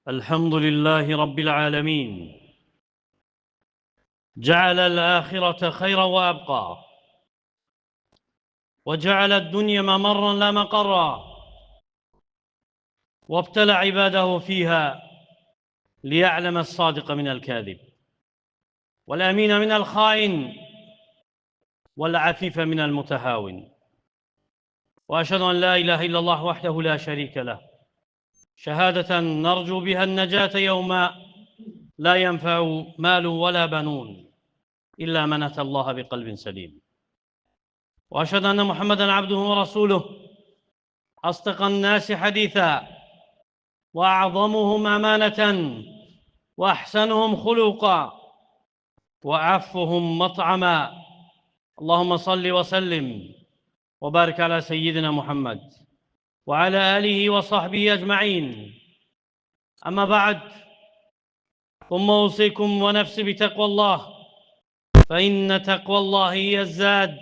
الحمد لله رب العالمين جعل الآخرة خيرا وأبقى وجعل الدنيا ممرا لا مقرا وابتلى عباده فيها ليعلم الصادق من الكاذب والأمين من الخائن والعفيف من المتهاون وأشهد أن لا إله إلا الله وحده لا شريك له شهادة نرجو بها النجاة يوم لا ينفع مال ولا بنون إلا من أتى الله بقلب سليم وأشهد أن محمدًا عبده ورسوله أصدق الناس حديثا وأعظمهم أمانة وأحسنهم خلقا وأعفهم مطعما اللهم صل وسلم وبارك على سيدنا محمد وعلى آله وصحبه أجمعين أما بعد ثم أوصيكم ونفسي بتقوى الله فإن تقوى الله هي الزاد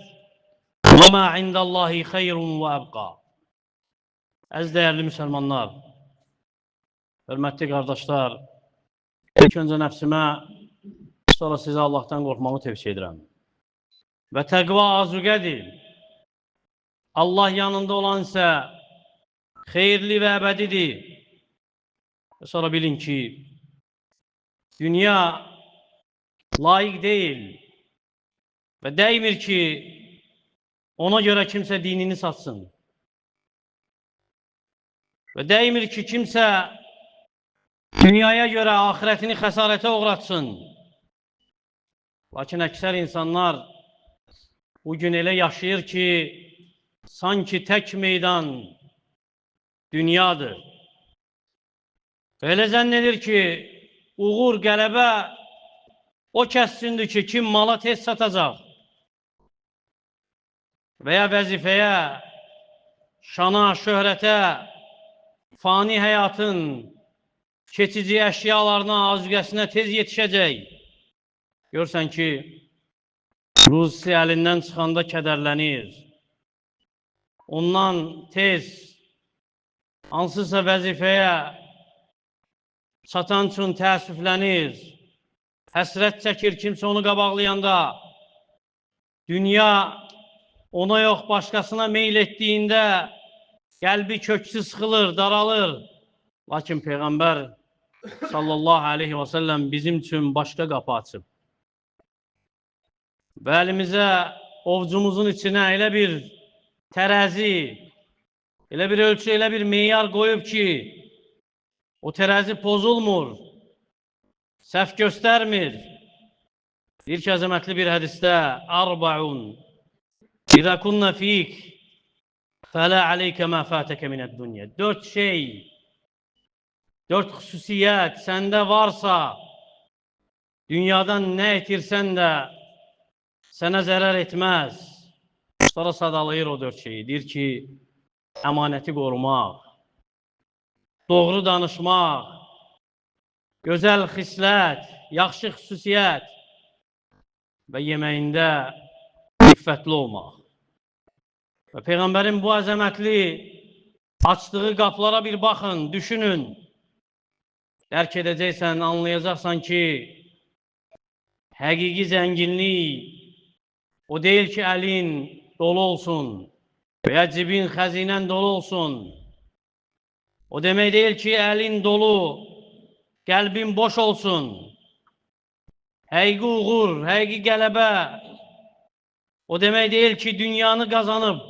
وما عند الله خير وأبقى. Əziz değerli Müslümanlar, hörmətli qardaşlar, ilk öncə nəfsimə, sonra sizə Allah'tan qorxmamı tövsiyə edirəm. Və təqva azuqədir. Allah yanında olan isə xeyirli və əbədidir. Sonra bilin ki, dünya layiq deyil və dəymir ki, ona görə kimsə dinini satsın. Və dəymir ki, kimsə dünyaya görə ahirətini xəsarətə uğratsın. Lakin əksər insanlar bugün elə yaşayır ki, sanki tək meydan dünyadır. Və elə zənn edir ki, uğur, qələbə o kəssindir ki, kim mala tez satacaq və ya vəzifəyə, şana, şöhrətə, fani həyatın keçici əşyalarına, azuqəsinə tez yetişəcək. Görsən ki, ruzisi əlindən çıxanda kədərlənir. Ondan tez hansısa vəzifəyə çatan üçün təəssüflənir. Həsrət çəkir kimsə onu qabaqlayanda. Dünya ona yox, başqasına meyl etdiyində qəlbi köksü sıxılır, daralır. Lakin Peyğəmbər sallallahu aleyhi və səlləm bizim üçün başqa qapı açıb. Və əlimizə, ovcumuzun içinə elə bir tərəzi, elə bir ölçü, elə bir meyar qoyub ki, o tərəzi pozulmur, səhv göstərmir. Bir ki, əzəmətli bir hədisdə, Arba'un İzə kunna fik fələ aleykə mə fətəkə minəd dünya. 4 şey, 4 xüsusiyyət səndə varsa, dünyadan nə etirsən də sənə zərər etməz. Sonra sadalayır o 4 şeyi. Deyir ki, əmanəti qorumaq, doğru danışmaq, gözəl xislət, yaxşı xüsusiyyət və yeməyində iffətli olmaq. Və Peyğəmbərin bu əzəmətli açdığı qapılara bir baxın, düşünün. Dərk edəcəksən, anlayacaqsan ki, həqiqi zənginlik o deyil ki, əlin dolu olsun və ya cibin, xəzinən dolu olsun. O demək deyil ki, əlin dolu, qəlbin boş olsun. Həqiqi uğur, həqiqi qələbə o demək deyil ki, dünyanı qazanıb,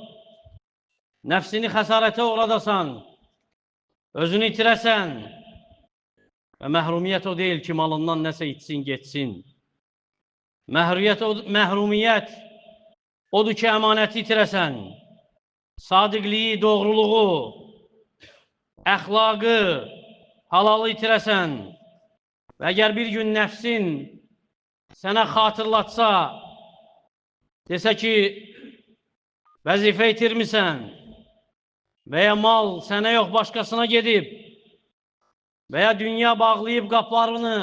nəfsini xəsarətə uğradasan, özünü itirəsən və məhrumiyyət o deyil ki, malından nəsə itsin, getsin. Məhrumiyyət odur ki, əmanəti itirəsən, sadiqliyi, doğruluğu, əxlaqı, halalı itirəsən və əgər bir gün nəfsin sənə xatırlatsa, desə ki, vəzifə itirmisən və ya mal sənə yox, başqasına gedib və ya dünya bağlayıb qaplarını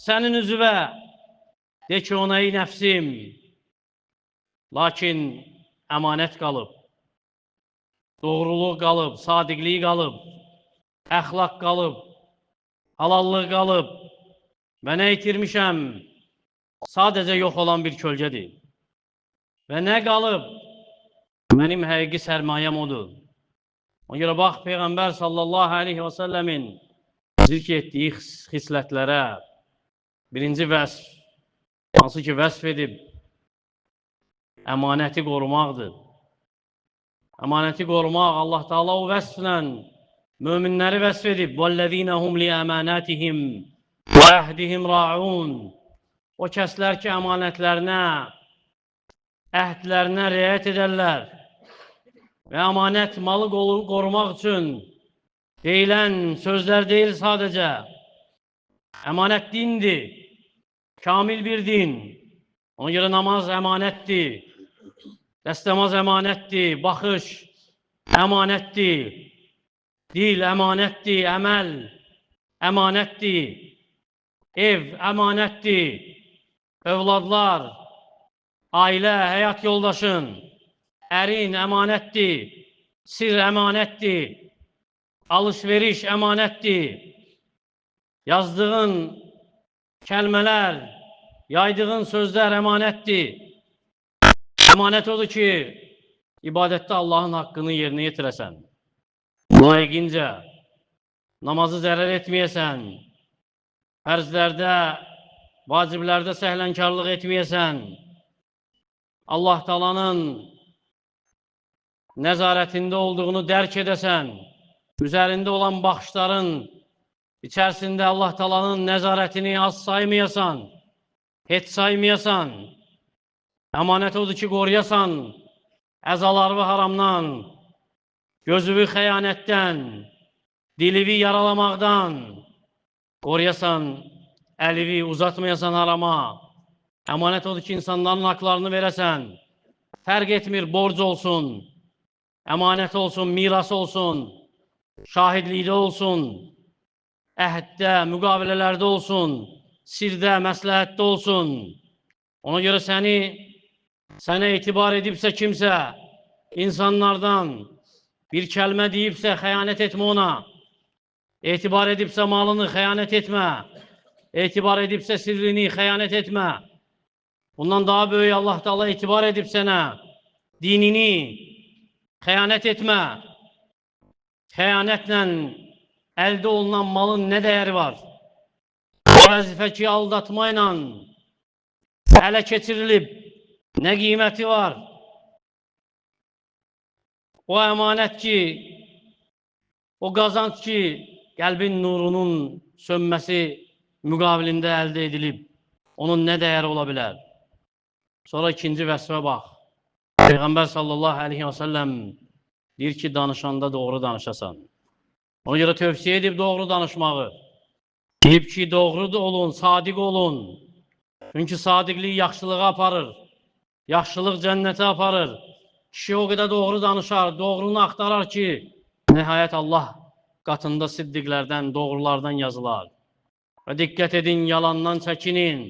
sənin üzvə, de ki, ona ey nəfsim, lakin əmanət qalıb, doğruluq qalıb, sadiqliyi qalıb, əxlaq qalıb, halallıq qalıb və nə itirmişəm, sadəcə yox olan bir kölgədir. Və nə qalıb, mənim həqiqi sərmayəm odur. Ona görə bax, Peyğəmbər sallallahu aleyhi və səlləmin zikr etdiyi xislətlərə birinci vəsf, hansı ki vəsf edib, əmanəti qorumaqdır. Əmanəti qorumaq, Allah Teala o vəsflə möminləri vəsf edib. وَالَّذ۪ينَ هُمْ لِأَمَانَاتِهِمْ وَأَهْدِهِمْ رَاعُونَ. O kəslər ki, əmanətlərinə, əhdlərinə riayət edərlər və əmanət malı qorumaq üçün deyilən sözlər deyil sadəcə. Əmanət dindir, kamil bir din. Ona görə namaz əmanətdir, dəstəmaz əmanətdir, baxış əmanətdir, dil əmanətdir, əməl əmanətdir, ev əmanətdir, övladlar, ailə, həyat yoldaşın, ərin əmanətdir, sir əmanətdir, alış-veriş əmanətdir, yazdığın kəlmələr, yaydığın sözlər əmanətdir. Əmanət odur ki, ibadətdə Allahın haqqını yerinə yetirəsən, layiqincə, namazı zərər etməyəsən, fərzlərdə, vaciblərdə səhlənkarlıq etməyəsən, Allah Taala'nın nəzarətində olduğunu dərk edəsən, üzərində olan baxışların içərisində Allah Taala'nın nəzarətini az saymayasan, heç saymayasan, əmanət odur ki, qoruyasan, əzalarını haramdan, gözüvü xəyanətdən, dilivi yaralamaqdan, qoruyasan, əlivi uzatmayasan harama, əmanət odur ki, insanların haqlarını verəsən, fərq etmir, borc olsun, əmanət olsun, miras olsun, şahidlikdə olsun, əhdə, müqavilələrdə olsun, sirdə, məsləhətdə olsun. Ona görə sənə etibar edibsə kimsə, insanlardan bir kəlmə deyibsə, xəyanət etmə ona. Etibar edibsə malını xəyanət etmə. Etibar edibsə sirrini xəyanət etmə. Bundan daha böyük Allah Teala etibar edib sənə, dinini xəyanət etmə. Xəyanətlə əldə olunan malın nə dəyəri var? O vəzifə ki, aldatmayla ələ keçirilib, nə qiyməti var? O əmanət ki, o qazanc ki, qəlbin nurunun sönməsi müqabilində əldə edilib, onun nə dəyəri ola bilər? Sonra ikinci vəsfə bax. Peyğəmbər sallallahu aleyhi və səlləm deyir ki, danışanda doğru danışasan. Ona görə tövsiyə edib doğru danışmağı. Deyib ki, doğru olun, sadiq olun. Çünki sadiqlik yaxşılığa aparır, yaxşılıq cənnətə aparır. Kişi o qədər doğru danışar, doğrunu axtarar ki, nəhayət Allah qatında siddiqlərdən, doğrulardan yazılar. Və diqqət edin, yalandan çəkinin.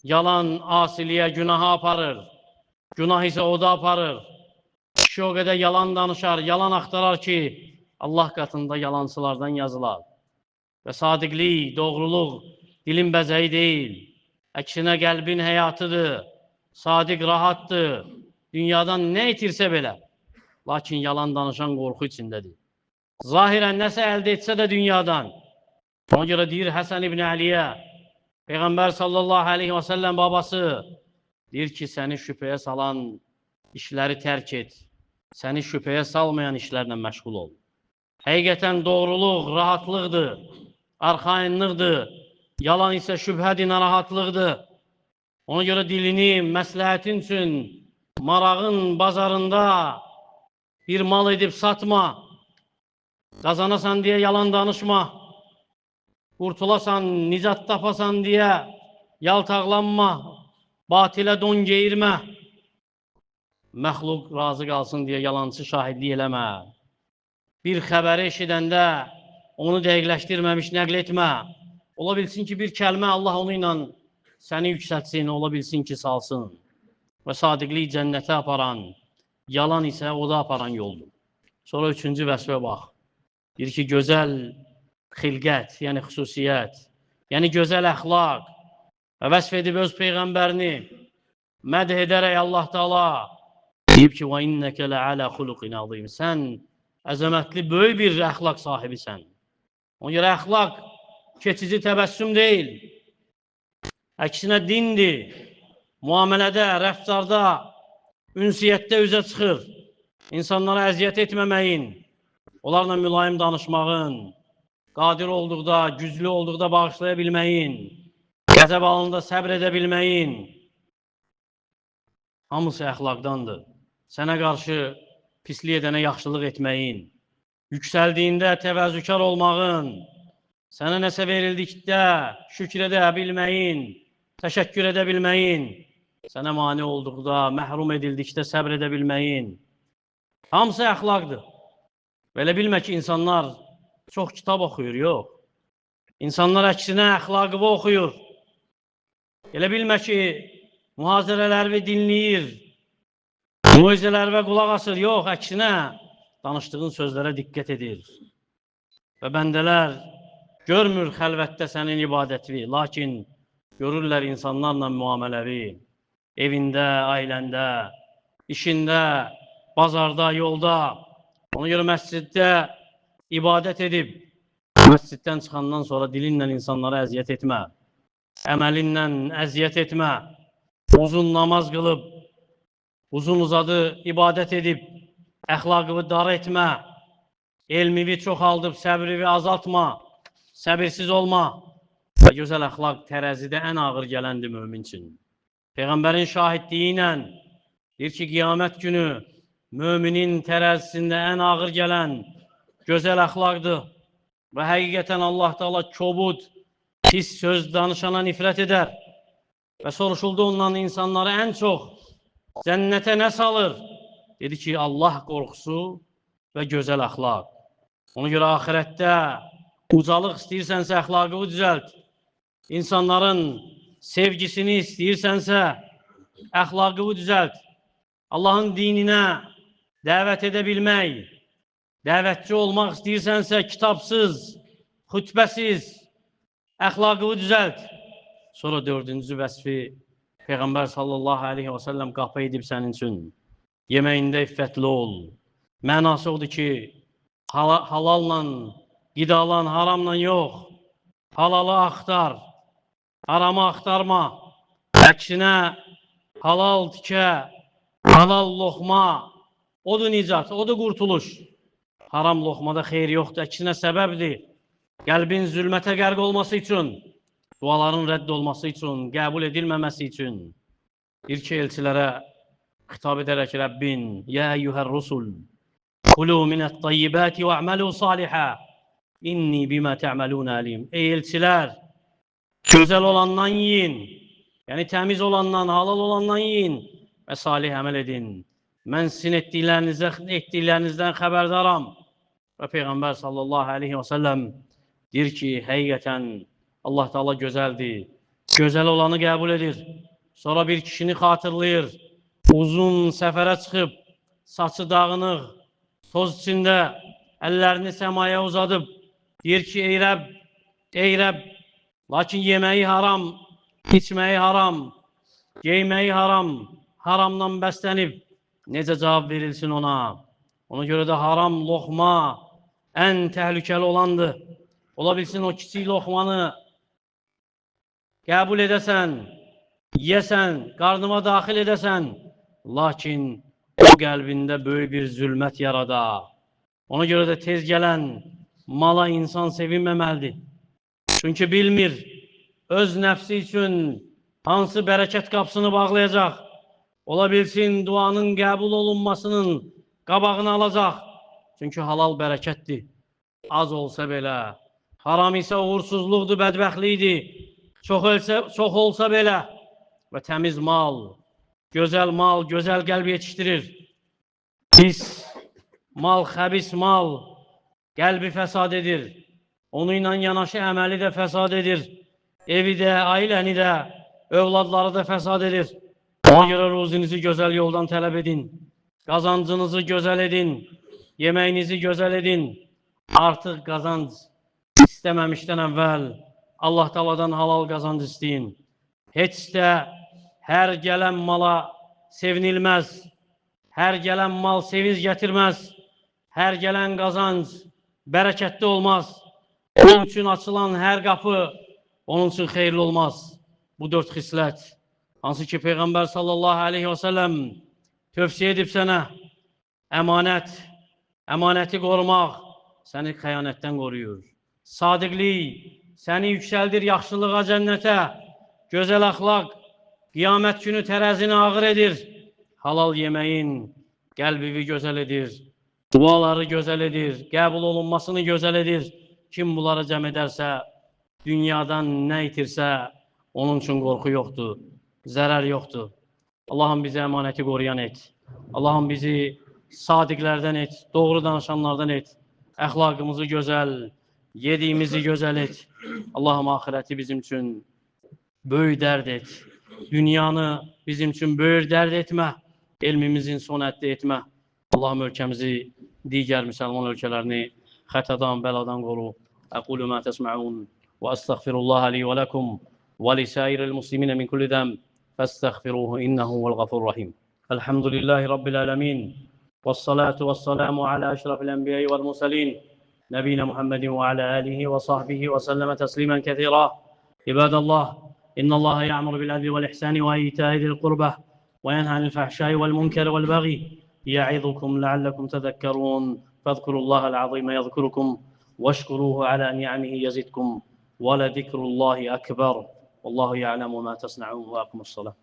Yalan asiliyə, günaha aparır. Günah isə oda aparır. Kişi o qədər yalan danışar, yalan axtarar ki, Allah qatında yalancılardan yazılar. Və sadiqlik, doğruluq dilin bəzəyi deyil. Əksinə qəlbin həyatıdır, sadiq rahatdır. Dünyadan nə itirsə belə, lakin yalan danışan qorxu içindədir. Zahirən nəsə əldə etsə də dünyadan. Ona görə deyir Həsən ibn Əliyə, Peyğəmbər sallallahu aleyhi və səlləm babası, deyir ki, səni şübhəyə salan işləri tərk et, səni şübhəyə salmayan işlərlə məşğul ol. Həqiqətən doğruluq, rahatlıqdır, arxayınlıqdır, yalan isə şübhədir, narahatlıqdır. Ona görə dilini məsləhətin üçün marağın bazarında bir mal edib satma, qazanasan deyə yalan danışma, qurtulasan, nicat tapasan deyə yaltaqlanma, batilə don geyirmə, məxluq razı qalsın deyə yalancı şahidlik eləmə. Bir xəbəri eşidəndə onu dəqiqləşdirməmiş nəql etmə. Ola bilsin ki, bir kəlmə Allah onu ilə səni yüksətsin, ola bilsin ki, salsın. Və sadiqlik cənnətə aparan, yalan isə oda aparan yoldur. Sonra üçüncü vəsfə bax. Deyir ki, gözəl xilqət, yəni xüsusiyyət, yəni gözəl əxlaq və vəsf edib öz Peyğəmbərini mədah edərək Allah Taala deyib ki, və innəkə lə'alə xuluqin azim. Sən əzəmətli, böyük bir əxlaq sahibisən. Ona görə əxlaq keçici təbəssüm deyil. Əksinə dindir. Muamələdə, rəftarda, ünsiyyətdə üzə çıxır. İnsanlara əziyyət etməməyin, onlarla mülayim danışmağın, qadir olduqda, güclü olduqda bağışlaya bilməyin, qəzəb alında səbr edə bilməyin. Hamısı əxlaqdandır. Sənə qarşı pislik edənə yaxşılıq etməyin, yüksəldiyində təvəzzükar olmağın, sənə nəsə verildikdə şükür edə bilməyin, təşəkkür edə bilməyin, sənə mane olduqda, məhrum edildikdə səbr edə bilməyin. Hamısı əxlaqdır. Belə bilmə ki, insanlar çox kitab oxuyur, yox. İnsanlar əksinə əxlaqını oxuyur. Elə bilmə ki, mühazirələri dinləyir, muizələrə qulaq asır, yox, əksinə danışdığın sözlərə diqqət edir. Və bəndələr görmür xəlvətdə sənin ibadətini, lakin görürlər insanlarla müamiləvi, evində, ailəndə, işində, bazarda, yolda. Ona görə məsciddə ibadət edib, məsciddən çıxandan sonra dilinlə insanlara əziyyət etmə, əməlinlə əziyyət etmə, uzun namaz qılıb, uzun uzadı ibadət edib, əxlaqını dar etmə, elmivi çoxaldıb, səbrivi azaltma, səbirsiz olma və gözəl əxlaq tərəzidə ən ağır gələndir mömin üçün. Peyğəmbərin şahidliyi ilə deyir ki, qiyamət günü müminin tərəzisində ən ağır gələn gözəl əxlaqdır və həqiqətən Allah Taala kobud, pis söz danışana nifrət edər və soruşuldu ondan insanları ən çox cənnətə nə salır? Dedi ki, Allah qorxusu və gözəl əxlaq. Ona görə axirətdə ucalıq istəyirsənsə əxlaqını düzəlt, insanların sevgisini istəyirsənsə əxlaqını düzəlt, Allahın dininə dəvət edə bilmək, dəvətçi olmaq istəyirsənsə kitabsız, xütbəsiz, əxlaqını düzəlt. Sonra dördüncü vəsfi Peyğəmbər sallallahu aleyhi və səlləm qapı edib sənin üçün. Yeməyində iffətli ol. Mənası odur ki, halalla qidalan, haramla yox. Halalı axtar, haramı axtarma. Əksinə halal tikə, halal loxma, odur nicat, odur qurtuluş. Haram loxmada xeyir yoxdur, əksinə səbəbdir. Qəlbin zülmətə qərq olması üçün, duaların rədd olması üçün, qəbul edilməməsi üçün. Bir ki, elçilərə xitab edərək Rəbbin, Yə əyyuhər rusul, kulu minət-tayyibati və əməlu salihə, inni bimə tə'məlun əlim. Ey elçilər, gözəl olandan yiyin, yəni təmiz olandan, halal olandan yiyin və salih əməl edin. Mən sizin etdiklərinizdən xəbərdaram. Və Peyğəmbər sallallahu aleyhi və səlləm deyir ki, həqiqətən Allah Taala gözəldir, gözəl olanı qəbul edir. Sonra bir kişini xatırlayır, uzun səfərə çıxıb, saçı dağınıq, toz içində, əllərini səmaya uzadıb, deyir ki, ey Rəbb, lakin yeməyi haram, içməyi haram, geyməyi haram, haramdan bəslənib, necə cavab verilsin ona? Ona görə də haram loxma ən təhlükəli olandır. Ola bilsin o kiçik loxmanı qəbul edəsən, yiyəsən, qarnıma daxil edəsən, lakin o qəlbində böyük bir zülmət yarada. Ona görə də tez gələn mala insan sevinməməlidir. Çünki bilmir, öz nəfsi üçün hansı bərəkət qapısını bağlayacaq. Ola bilsin, duanın qəbul olunmasının qabağını alacaq. Çünki halal bərəkətdir. Az olsa belə, haram isə uğursuzluqdur, bədbəxtlikdir. Çox olsa belə və təmiz mal, gözəl qəlb yetişdirir. Pis mal, xəbis mal qəlbi fəsad edir. Onunla yanaşı əməli də fəsad edir. Evi də, ailəni də, övladları da fəsad edir. Ona görə ruzinizi gözəl yoldan tələb edin. Qazancınızı gözəl edin. Yeməyinizi gözəl edin. Artıq qazanc İstəməmişdən əvvəl Allah Taala'dan halal qazancı isteyin. Heç də hər gələn mala sevinilməz. Hər gələn mal sevinç gətirməz. Hər gələn qazanc bərəkətli olmaz. Onun üçün açılan hər qapı onun üçün xeyirli olmaz. Bu 4 xislət, hansı ki Peyğəmbər sallallahu aleyhi və səlləm tövsiyə edib sənə, əmanəti qorumaq səni xəyanətdən qoruyur. Sadiqlik səni yüksəldir yaxşılığa, cənnətə, gözəl əxlaq qiyamət günü tərəzini ağır edir. Halal yeməyin qəlbivi gözəl edir, duaları gözəl edir, qəbul olunmasını gözəl edir. Kim bunları cəm edərsə, dünyadan nə itirsə, onun üçün qorxu yoxdur, zərər yoxdur. Allahım bizi əmanəti qoruyan et. Allahım bizi sadiqlərdən et, doğru danışanlardan et. Əxlaqımızı gözəl, yediyimizi gözəl et. Allahım ahirəti bizim üçün böyük dərd et. Dünyanı bizim üçün böyük dərd etmə. Elmimizin son əddi etmə. Allahım ölkəmizi, digər müsəlman ölkələrini xətadan, bəladan qoru. Əqulu mə təsmə'un və əstəğfirullaha li və ləkum və lisəiril musliminə min kulli zəm fəstəğfiruhu innəhu vəl-ğafur rahim. Elhamdülillahi Rabbil ələmin və s-salatu və s-salamu alə əşrafil ənbiyyə vəl-mursəlin nəbiyyə Muhammedin və alə alihi və sahbihi və səlləmə təslimən kəthira. İbadallah, innallaha ya'muru bil-adli vəl-ihsani və itə'i zil qurbə və yenhə anil fəhşai vəl-munkar vəl-bəği يعظكم لعلكم تذكرون فاذكروا الله العظيم يذكركم واشكروه على نعمه يزدكم ولذكر الله أكبر والله يعلم ما تصنعون وأقم الصلاة